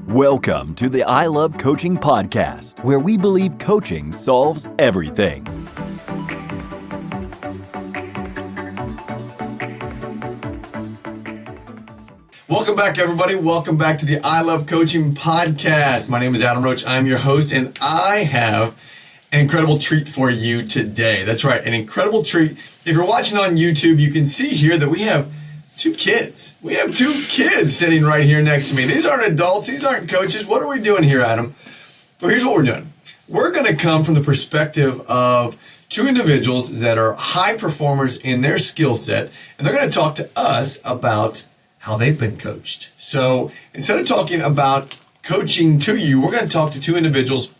Welcome to the I Love Coaching podcast, where we believe coaching solves everything. Welcome back, everybody. Welcome back to the I Love Coaching podcast. My name is Adam Roach. I'm your host, and I have an incredible treat for you today. That's right, an incredible treat. If you're watching on YouTube, you can see here that we have two kids. We have two kids sitting right here next to me. These aren't adults. These aren't coaches. What are we doing here, Adam? Well, here's what we're doing. We're going to come from the perspective of two individuals that are high performers in their skill set, and they're going to talk to us about how they've been coached. So instead of talking about coaching to you, we're going to talk to two individuals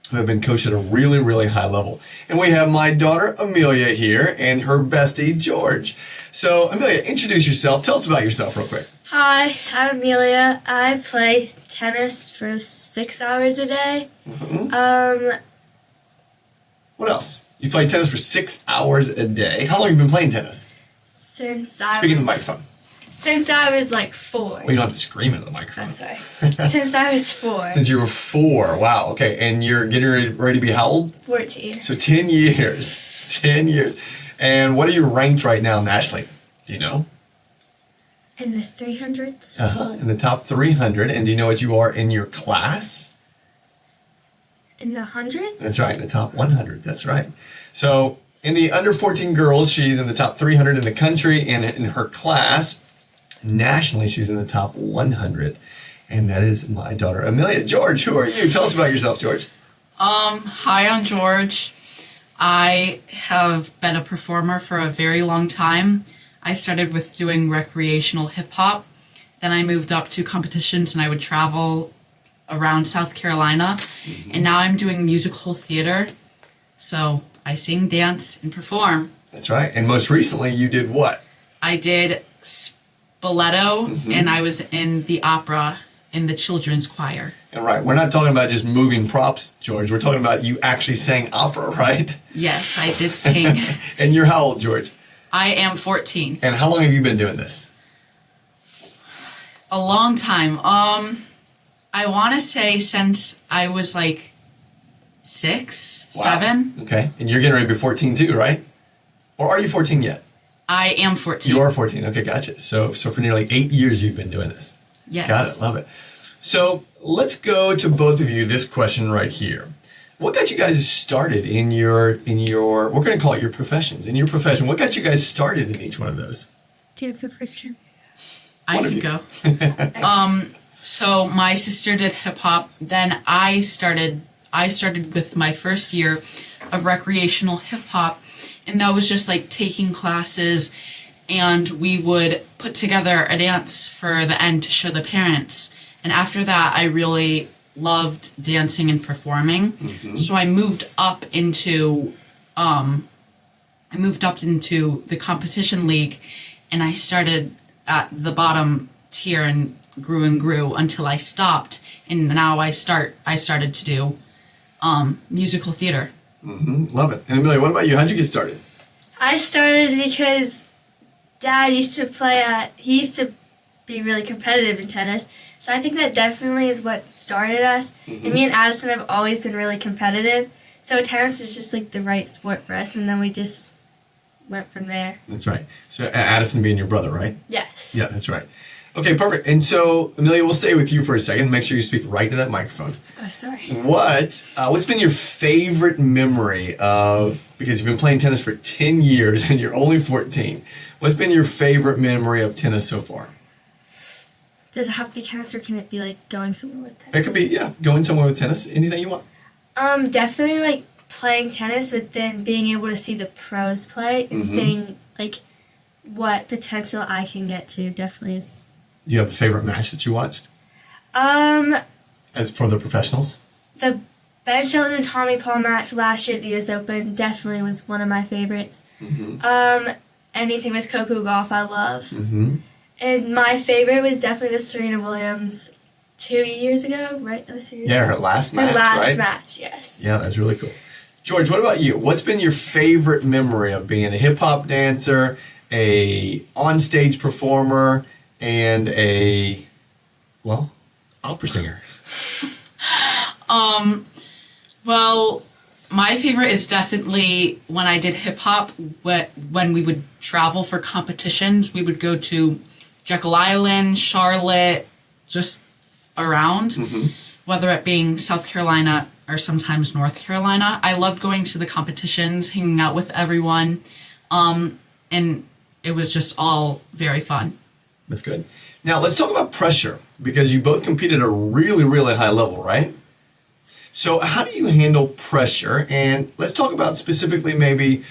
who have been coached at a really, really high level. And we have my daughter, Amelia, here, and her bestie, George. So, Amelia, introduce yourself. Tell us about yourself real quick. Hi, I'm Amelia. I play tennis for 6 hours a day. What else? You play tennis for 6 hours a day. How long have you been playing tennis? Since Speaking to the microphone. Since I was like 4. Well, you don't have to scream into the microphone. I'm sorry. Since I was 4. Since you were 4. Wow. Okay. And you're getting ready to be how old? 14. So 10 years. 10 years. And what are you ranked right now nationally? Do you know? In the 300s. In the top 300. And do you know what you are in your class? In the hundreds? That's right. In the top 100. That's right. So in the under 14 girls, she's in the top 300 in the country. And in her class, nationally, she's in the top 100. And that is my daughter, Amelia. George, who are you? Tell us about yourself, George. Hi, I'm George. I have been a performer for a very long time. I started with doing recreational hip hop. Then I moved up to competitions and I would travel around South Carolina. And now I'm doing musical theater. So I sing, dance, and perform. That's right. And most recently, you did what? I did Spoleto, and I was in the opera in the children's choir. And right, we're not talking about just moving props, George. We're talking about you actually sang opera, right? Yes, I did sing. And you're how old, George? I am 14. And how long have you been doing this? A long time. I want to say since I was like 6, Wow. 7. Okay. And you're getting ready to be 14 too, right? Or are you 14 yet? I am 14. You are 14. Okay, gotcha. So for nearly 8 years you've been doing this. Yes. Got it. Love it. So let's go to both of you this question right here. What got you guys started in your we're going to call it your professions. In your profession, what got you guys started in each one of those? Do you have a question? I can go. So my sister did hip hop. Then I started with my first year of recreational hip hop. And that was just like taking classes, and we would put together a dance for the end to show the parents. And after that, I really loved dancing and performing. So I moved up into the competition league, and I started at the bottom tier and grew until I stopped. And now I started to do musical theater. Love it. And Amelia, what about you? How'd you get started? I started because Dad used to be really competitive in tennis. So I think that definitely is what started us. And me and Addison have always been really competitive. So tennis was just like the right sport for us. And then we just went from there. That's right. So Addison being your brother, right? Yes. Yeah, that's right. Okay, perfect. And so, Amelia, we'll stay with you for a second. Make sure you speak right to that microphone. Oh, sorry. What's been your favorite memory of, because you've been playing tennis for 10 years and you're only 14, what's been your favorite memory of tennis so far? Does it have to be tennis, or can it be like going somewhere with tennis? It could be, yeah, going somewhere with tennis, anything you want. Definitely like playing tennis, but then being able to see the pros play and seeing like what potential I can get to definitely is. Do you have a favorite match that you watched? As for the professionals? The Ben Shelton and Tommy Paul match last year at the US Open definitely was one of my favorites. Anything with Coco Gauff I love. And my favorite was definitely the Serena Williams 2 years ago, right? Yeah, her last match, Her last right? match, yes. Yeah, that's really cool. George, what about you? What's been your favorite memory of being a hip-hop dancer, a on-stage performer, and a opera singer? Well, my favorite is definitely when I did hip hop. When we would travel for competitions, we would go to Jekyll Island, Charlotte, just around, whether it being South Carolina or sometimes North Carolina. I loved going to the competitions, hanging out with everyone, and it was just all very fun. That's good. Now, let's talk about pressure, because you both compete at a really, really high level, right? So how do you handle pressure? And let's talk about specifically maybe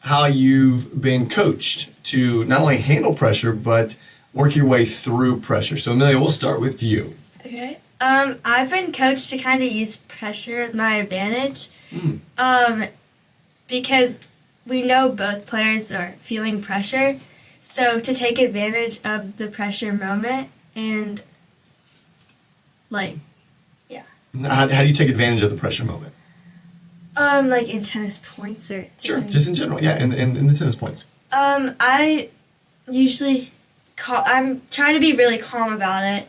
how you've been coached to not only handle pressure, but work your way through pressure. So Amelia, we'll start with you. Okay. I've been coached to kind of use pressure as my advantage. Because we know both players are feeling pressure. So to take advantage of the pressure moment and How do you take advantage of the pressure moment? like in tennis points or Just in general, yeah, in the tennis points. I usually I'm trying to be really calm about it.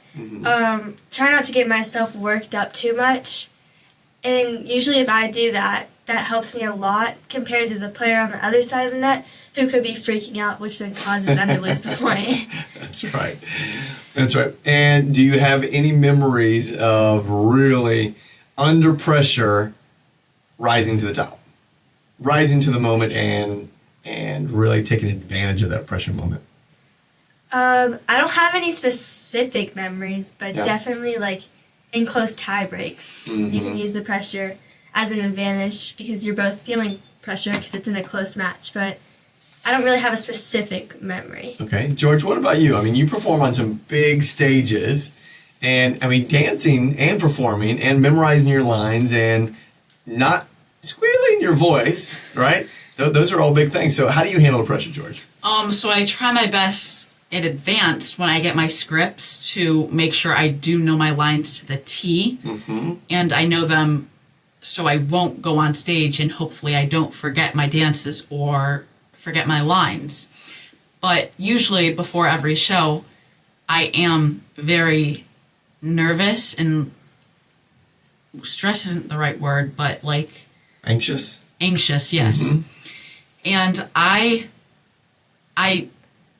Try not to get myself worked up too much. And usually if I do that, that helps me a lot compared to the player on the other side of the net who could be freaking out, which then causes them to lose the point. That's right. That's right. And do you have any memories of really under pressure rising to the top? Rising to the moment and really taking advantage of that pressure moment? I don't have any specific memories, but Yeah. definitely like in close tie breaks, you can use the pressure as an advantage because you're both feeling pressure because it's in a close match. But I don't really have a specific memory. Okay. George, what about you? I mean, you perform on some big stages, and I mean, dancing and performing and memorizing your lines and not squealing your voice, right? Those are all big things. So how do you handle the pressure, George? So I try my best in advance when I get my scripts to make sure I do know my lines to the T, and I know them so I won't go on stage and hopefully I don't forget my dances or forget my lines. But usually before every show, I am very nervous, and stress isn't the right word, but like... Anxious? Anxious, yes. And I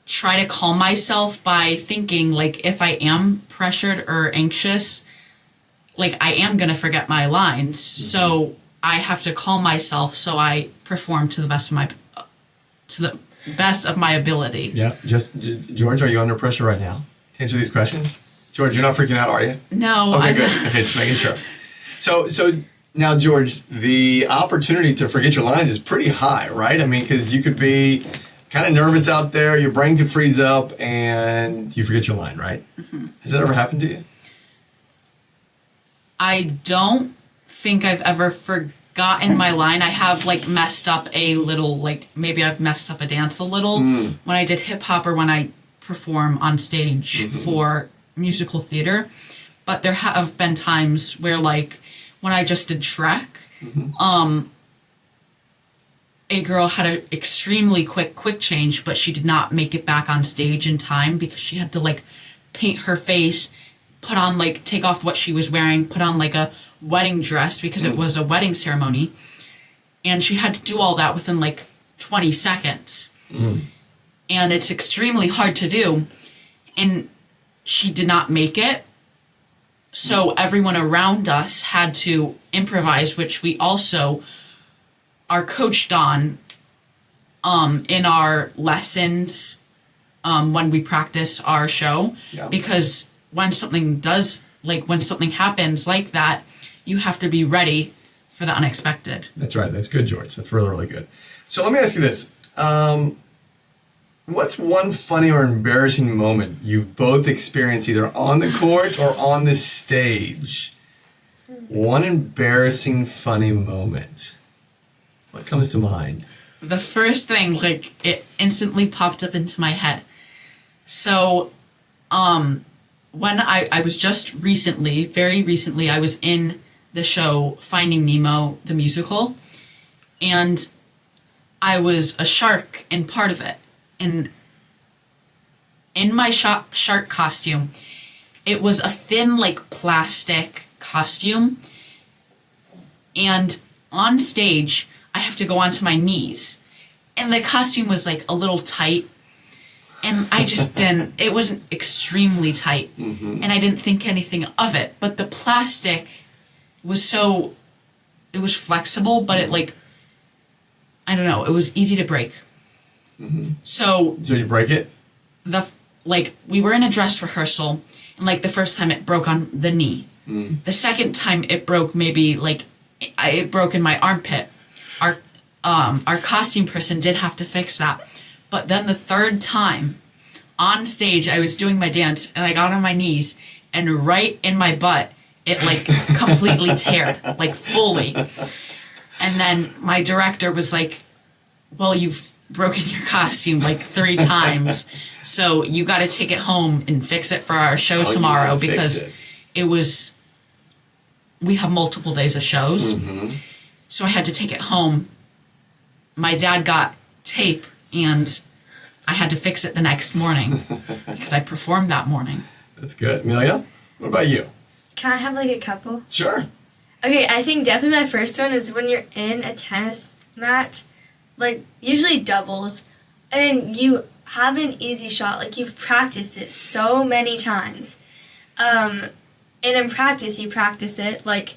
try to calm myself by thinking, like, if I am pressured or anxious, like, I am going to forget my lines. So I have to calm myself so I perform to the best of my ability. Yeah. George, are you under pressure right now to answer these questions? George, you're not freaking out, are you? No. Okay, good. Okay, just making sure. So now, George, the opportunity to forget your lines is pretty high, right? I mean, because you could be kind of nervous out there, your brain could freeze up, and you forget your line, right? Has that ever happened to you? I don't think I've ever forgotten my line. I have, like, messed up a little, like, maybe I've messed up a dance a little when I did hip-hop or when I perform on stage for musical theater. But there have been times where, like, when I just did Shrek, a girl had an extremely quick change, but she did not make it back on stage in time because she had to, like, paint her face, put on, like, take off what she was wearing, put on, like, a wedding dress because it was a wedding ceremony. And she had to do all that within, like, 20 seconds. And it's extremely hard to do. And she did not make it. So everyone around us had to improvise, which we also are coached on in our lessons when we practice our show. Yeah. Because when something happens like that, you have to be ready for the unexpected. That's right. That's good, George. That's really, really good. So let me ask you this. What's one funny or embarrassing moment you've both experienced either on the court or on the stage? One embarrassing, funny moment. What comes to mind? The first thing, like, it instantly popped up into my head. So, when I was just very recently, I was in the show Finding Nemo, the musical, and I was a shark in part of it. And in my shark costume, It was a thin, like, plastic costume. And on stage, I have to go onto my knees. And the costume was, like, a little tight. And I just didn't, it wasn't extremely tight. And I didn't think anything of it. But the plastic was so, it was flexible, but it, like, I don't know, it was easy to break. So you break it? We were in a dress rehearsal, and, like, the first time it broke on the knee. The second time it broke maybe, like, it broke in my armpit. Our costume person did have to fix that. But then the third time, on stage, I was doing my dance, and I got on my knees, and right in my butt, it, like, completely teared, like, fully. And then my director was like, well, you've broken your costume, like, 3 times, so you got to take it home and fix it for our show tomorrow, because it was, we have multiple days of shows, so I had to take it home. My dad got tape, and I had to fix it the next morning because I performed that morning. That's good. Amelia, what about you? Can I have, like, a couple? Sure. Okay, I think definitely my first one is when you're in a tennis match, like, usually doubles, and you have an easy shot. Like, you've practiced it so many times. And in practice, you practice it, like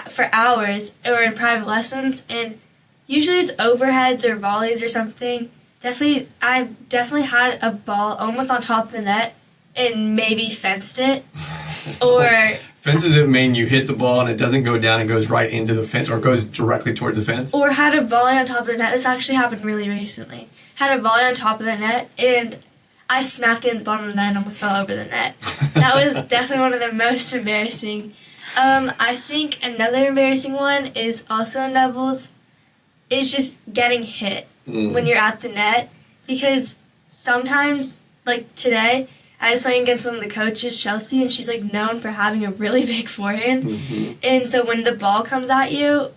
for hours, or in private lessons, and usually it's overheads or volleys or something. I've definitely had a ball almost on top of the net and maybe fenced it. Or fences it mean you hit the ball and it doesn't go down and goes right into the fence, or goes directly towards the fence? Or had a volley on top of the net. This actually happened really recently. Had a volley on top of the net, and I smacked it in the bottom of the net and almost fell over the net. That was definitely one of the most embarrassing. I think another embarrassing one is also in doubles, is just getting hit when you're at the net. Because sometimes, like today, I was playing against one of the coaches, Chelsea, and she's, like, known for having a really big forehand. And so when the ball comes at you,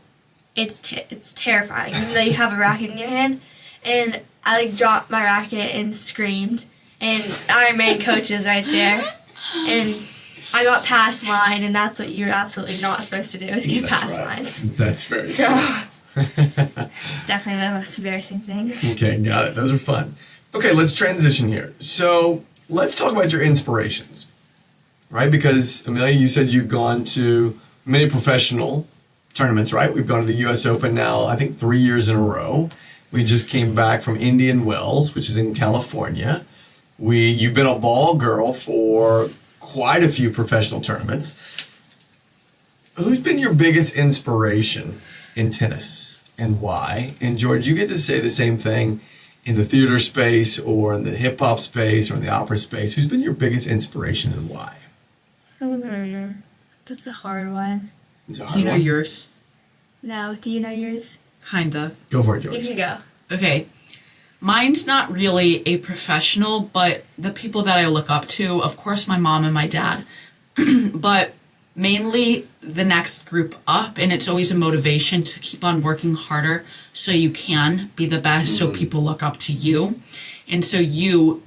it's terrifying, even though you have a racket in your hand. And I, like, dropped my racket and screamed. And our main coach is right there. And I got past line, and that's what you're absolutely not supposed to do, is get past line. That's very So true. it's definitely one of the most embarrassing things. Okay, got it. Those are fun. Okay, let's transition here. So let's talk about your inspirations, right? Because, Amelia, you said you've gone to many professional tournaments, right? We've gone to the U.S. Open now, I think, 3 years in a row. We just came back from Indian Wells, which is in California. You've been a ball girl for quite a few professional tournaments. Who's been your biggest inspiration in tennis, and why? And George, you get to say the same thing in the theater space, or in the hip hop space, or in the opera space. Who's been your biggest inspiration, and why? That's a hard one. Do you know yours? No, do you know yours? Kind of. Go for it, George. You can go. Okay. Mine's not really a professional, but the people that I look up to, of course, my mom and my dad, but mainly the next group up, and it's always a motivation to keep on working harder so you can be the best, so people look up to you, and so you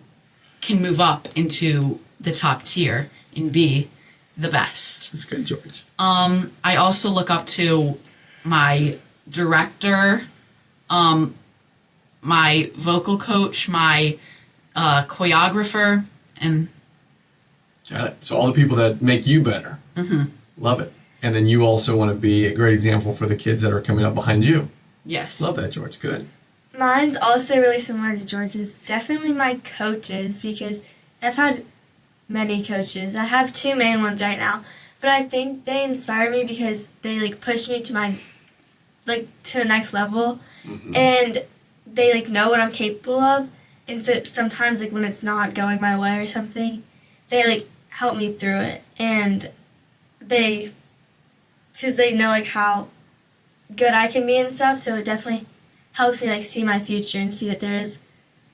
can move up into the top tier and be the best. That's good, George. I also look up to my director, my vocal coach, my choreographer, and... Got it. So all the people that make you better. Love it. And then you also want to be a great example for the kids that are coming up behind you. Yes. Love that, George. Good. Mine's also really similar to George's. Definitely my coaches, because I've had many coaches. I have 2 main ones right now, but I think they inspire me because they, like, push me to my, like, to the next level, and they, like, know what I'm capable of. And so sometimes, like, when it's not going my way or something, they, like, help me through it. And because they know, like, how good I can be and stuff, so it definitely helps me, like, see my future and see that there is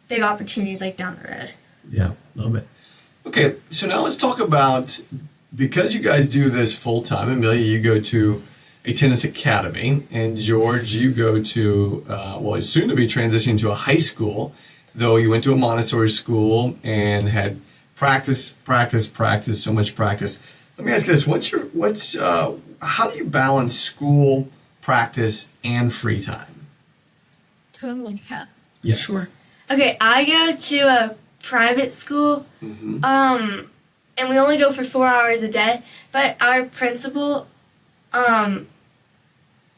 big opportunities, like, down the road. Yeah, love it. Okay, so now let's talk about, because you guys do this full time, Amelia, you go to a tennis academy, and George, you go to, soon to be transitioning to a high school, though you went to a Montessori school and had practice, so much practice. Let me ask you this: how do you balance school, practice, and free time? Totally. Yeah. Yes. Sure. Okay, I go to a private school, and we only go for 4 hours a day. But our principal,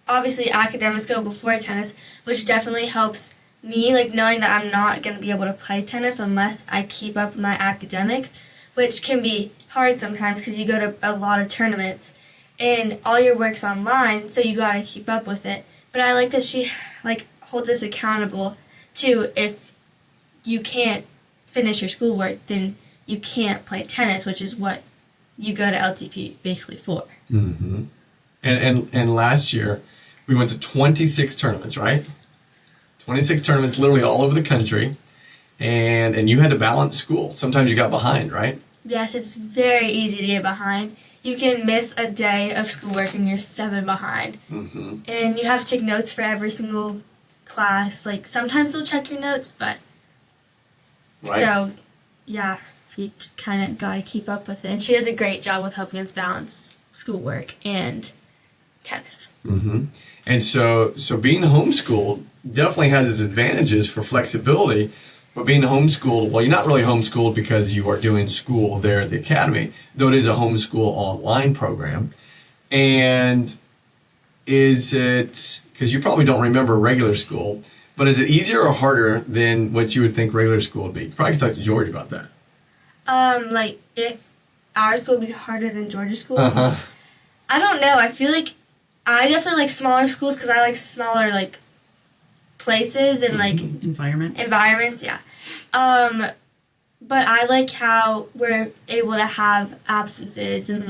obviously academics go before tennis, which definitely helps me, like knowing that I'm not going to be able to play tennis unless I keep up with my academics, which can be hard sometimes because you go to a lot of tournaments and all your work's online, so you got to keep up with it. But I like that she holds us accountable too. If you can't finish your schoolwork, then you can't play tennis, which is what you go to LTP basically for. Mm-hmm. And last year we went to 26 tournaments, right? 26 tournaments, literally all over the country, and you had to balance school. Sometimes you got behind, right? Yes, it's very easy to get behind. You can miss a day of schoolwork and you're 7 behind. Mm-hmm. And you have to take notes for every single class. Like, sometimes they'll check your notes, but... Right. So, yeah, you just kind of got to keep up with it. And she does a great job with helping us balance schoolwork and tennis. Mm-hmm. And so being homeschooled definitely has its advantages for flexibility, but being homeschooled, well, you're not really homeschooled because you are doing school there at the academy, though it is a homeschool online program. And is it, because you probably don't remember regular school, but is it easier or harder than what you would think regular school would be? You probably talk to George about that. If our school would be harder than Georgia's school, Uh-huh. I don't know. I feel like I definitely like smaller schools because I like smaller, places and, environments, yeah. But I like how we're able to have absences and,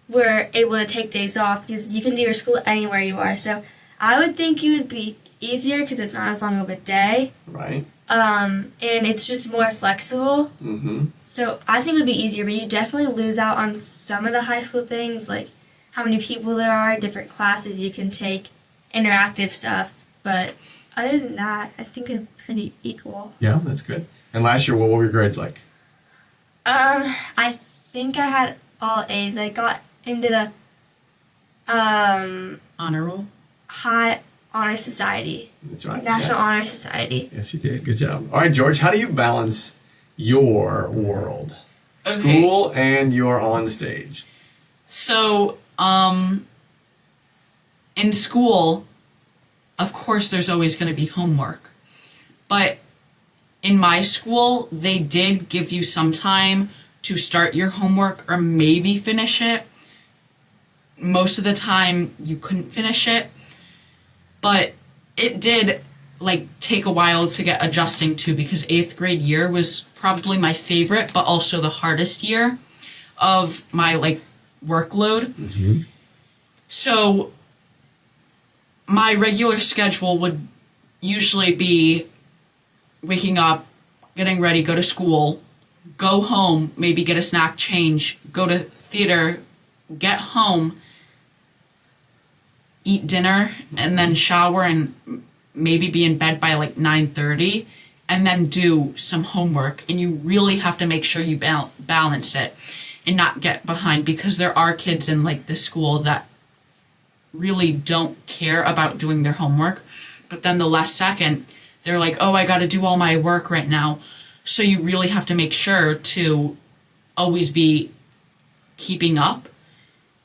we're able to take days off because you can do your school anywhere you are. So I would think it would be easier because it's not as long of a day. Right. And it's just more flexible. Mm-hmm. So I think it would be easier, but you definitely lose out on some of the high school things, like how many people there are, different classes you can take, interactive stuff. But other than that, I think they're pretty equal. Yeah, that's good. And last year, what were your grades like? I think I had all A's. I got into the Honor roll. High Honor Society. That's right. National Yeah. Honor Society. Yes, you did. Good job. All right, George, how do you balance your world? Okay. School and your on stage. So, in school, of course, there's always going to be homework. But in my school, they did give you some time to start your homework or maybe finish it. Most of the time, you couldn't finish it. But it did, take a while to get adjusting to because 8th grade year was probably my favorite, but also the hardest year of my, workload. Mm-hmm. So my regular schedule would usually be waking up, getting ready, go to school, go home, maybe get a snack, change, go to theater, get home, eat dinner, and then shower and maybe be in bed by 9:30, and then do some homework. And you really have to make sure you balance it and not get behind because there are kids in the school that really don't care about doing their homework. But then the last second, they're like, oh, I got to do all my work right now. So you really have to make sure to always be keeping up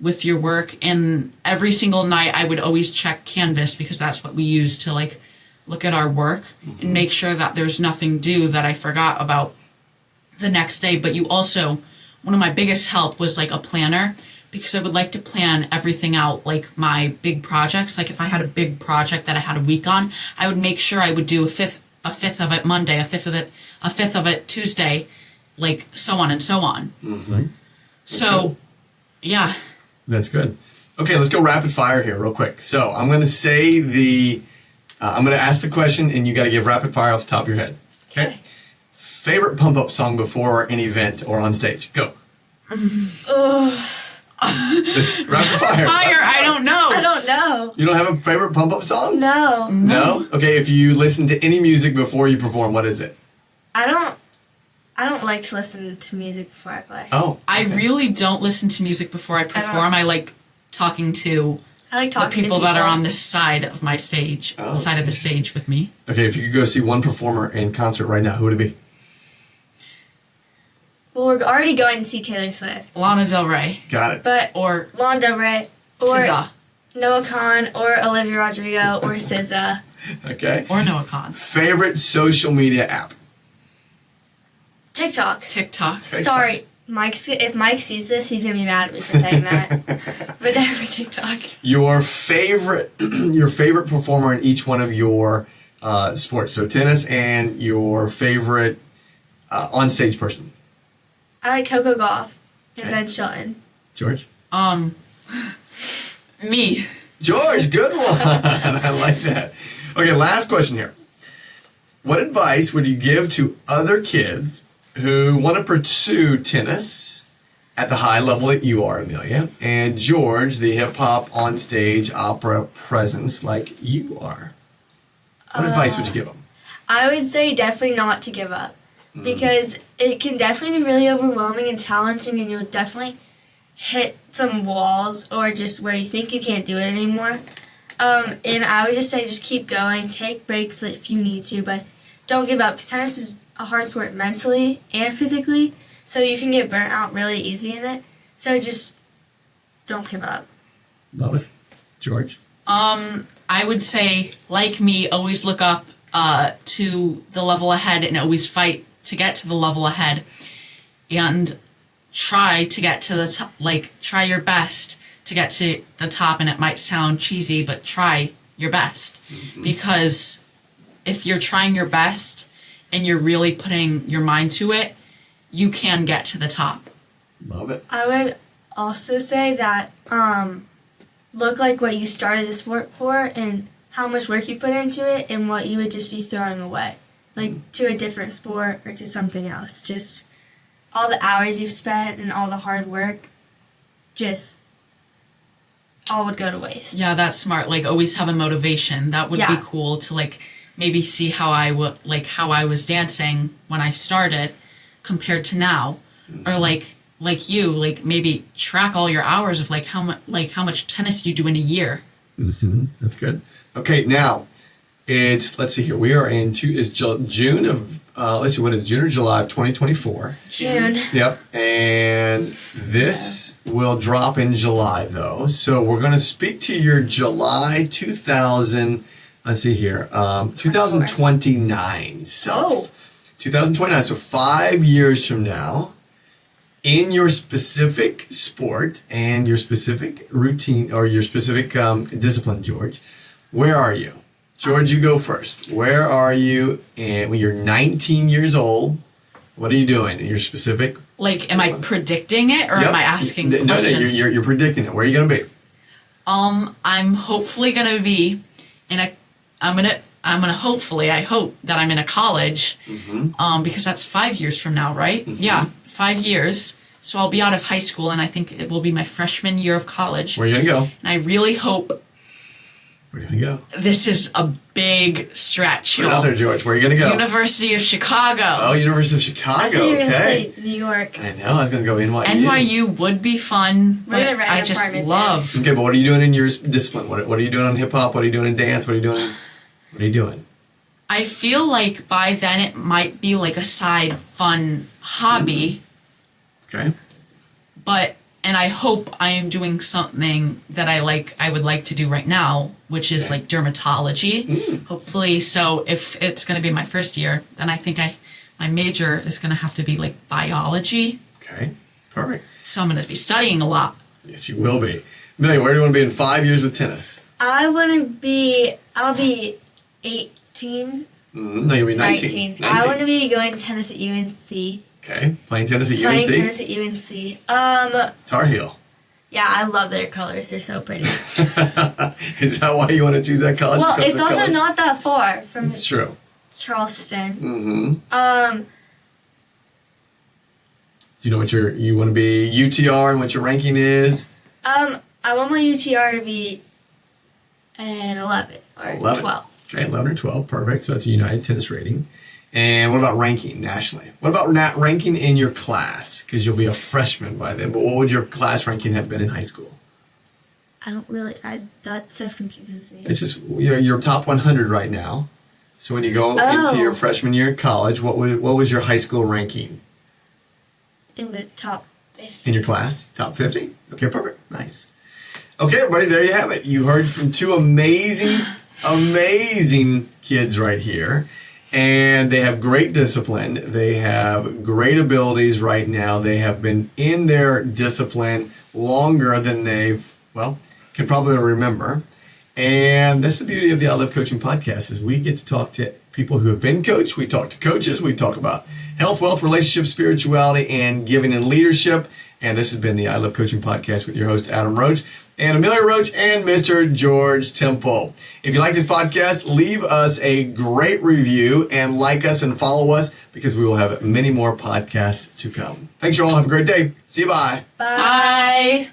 with your work. And every single night I would always check Canvas because that's what we use to look at our work and make sure that there's nothing due that I forgot about the next day. But you also, one of my biggest help was a planner because I would like to plan everything out, my big projects. If I had a big project that I had a week on, I would make sure I would do a fifth of it Monday, a fifth of it Tuesday, so on and so on. Mm-hmm. So, good. Yeah. That's good. Okay, let's go rapid fire here real quick. So I'm going to say I'm going to ask the question and you got to give rapid fire off the top of your head. Okay? Favorite pump up song before an event or on stage? Go. Rapid fire. I don't know. I don't know. You don't have a favorite pump up song? No. No? Okay, if you listen to any music before you perform, what is it? I I don't like to listen to music before I play. Oh, I really don't listen to music before I perform. I like talking to I like talking the people to that are on this side of my stage, Oh, side of the stage with me. Okay, if you could go see one performer in concert right now, who would it be? Well, we're already going to see Taylor Swift. Lana Del Rey. Got it. But Or Lana Del Rey or SZA. Noah Kahan or Olivia Rodrigo or SZA. Okay. Or Noah Kahan. Favorite social media app? TikTok. TikTok. Sorry, if Mike sees this, he's gonna be mad at me for saying that. But definitely TikTok. Your favorite performer in each one of your sports. So tennis and your favorite on-stage person. I like Coco Gauff and Okay. Ben Shelton. George? Me. George, good one. I like that. Okay, last question here. What advice would you give to other kids who want to pursue tennis at the high level that you are, Amelia, and George, the hip-hop on-stage opera presence like you are? What advice would you give them? I would say definitely not to give up. Because it can definitely be really overwhelming and challenging, and you'll definitely hit some walls or just where you think you can't do it anymore. And I would just say just keep going, take breaks if you need to, but don't give up, because tennis is a hard sport mentally and physically, so you can get burnt out really easy in it. So just don't give up. Love it. George? I would say, like me, always look up to the level ahead and always fight to get to the level ahead, and try to get to the top. Like, try your best to get to the top. And it might sound cheesy, but try your best, because if you're trying your best and you're really putting your mind to it, you can get to the top. Love it. I would also say that look like what you started the sport for and how much work you put into it and what you would just be throwing away, like to a different sport or to something else. Just all the hours you've spent and all the hard work, just all would go to waste. Yeah, that's smart. Like, always have a motivation. That would be cool to, like, maybe see how I was dancing when I started compared to now, or like you, like, maybe track all your hours of how much tennis you do in a year. That's good. Okay, now let's see here. We are in June of what is it, June or July of 2024? June. Yep. And this will drop in July though. So we're going to speak to your July 2029 self. 2029. So 5 years from now, in your specific sport and your specific routine or your specific discipline, George, where are you? George, you go first. Where are you when you're 19 years old? What are you doing in your specific? Like, am I predicting it, or am I asking No, questions? you're predicting it. Where are you going to be? I'm hopefully gonna be I hope that I'm in a college, because that's 5 years from now, right? Yeah, 5 years. So I'll be out of high school, and I think it will be my freshman year of college. Where are you going to go? And I really hope Where are you going to go? this is a big stretch. Put it out there, George. Where are you going to go? University of Chicago. Oh, University of I Chicago. thought you were going to Okay. say New York. I know. I was going to go NYU. NYU would be fun, We're gonna but rent an I just apartment love. Okay, but what are you doing in your discipline? What are you doing on hip hop? What are you doing in dance? What are you doing? What are you doing? I feel like by then it might be like a side fun hobby, Okay. and I hope I am doing something that I would like to do right now, which is like dermatology. Hopefully, so if it's going to be my first year, then I think my major is going to have to be like biology. Okay. Perfect. So I'm going to be studying a lot. Yes, you will be. Amelia, where do you want to be in 5 years with tennis? I'll be 18. No, you'll be 19. 19. I want to be going tennis at UNC. Okay. Playing tennis at Playing UNC? tennis at UNC. Tar Heel. Yeah, I love their colors. They're so pretty. Is that why you want to choose that college? Well, Because it's of also colors? not that far from It's true. Charleston. Mm-hmm. Um, Do you know what you want to be UTR and what your ranking is? I want my UTR to be an 11 or 11. 12. Okay, 11 or 12. Perfect. So that's a United Tennis rating. And what about ranking nationally? What about ranking in your class? Because you'll be a freshman by then. But what would your class ranking have been in high school? That stuff confuses me. It's just, you're top 100 right now. So when you go into your freshman year at college, what was your high school ranking? In the top 50. In your class? Top 50? Okay, perfect. Nice. Okay, everybody, there you have it. You heard from two amazing kids right here. And they have great discipline. They have great abilities right now. They have been in their discipline longer than can probably remember. And that's the beauty of the I Love Coaching podcast is we get to talk to people who have been coached. We talk to coaches. We talk about health, wealth, relationships, spirituality, and giving and leadership. And this has been the I Love Coaching podcast with your host, Adam Roach, and Amelia Roach, and Mr. George Temple. If you like this podcast, leave us a great review and like us and follow us because we will have many more podcasts to come. Thanks, you all. Have a great day. See you. Bye. Bye.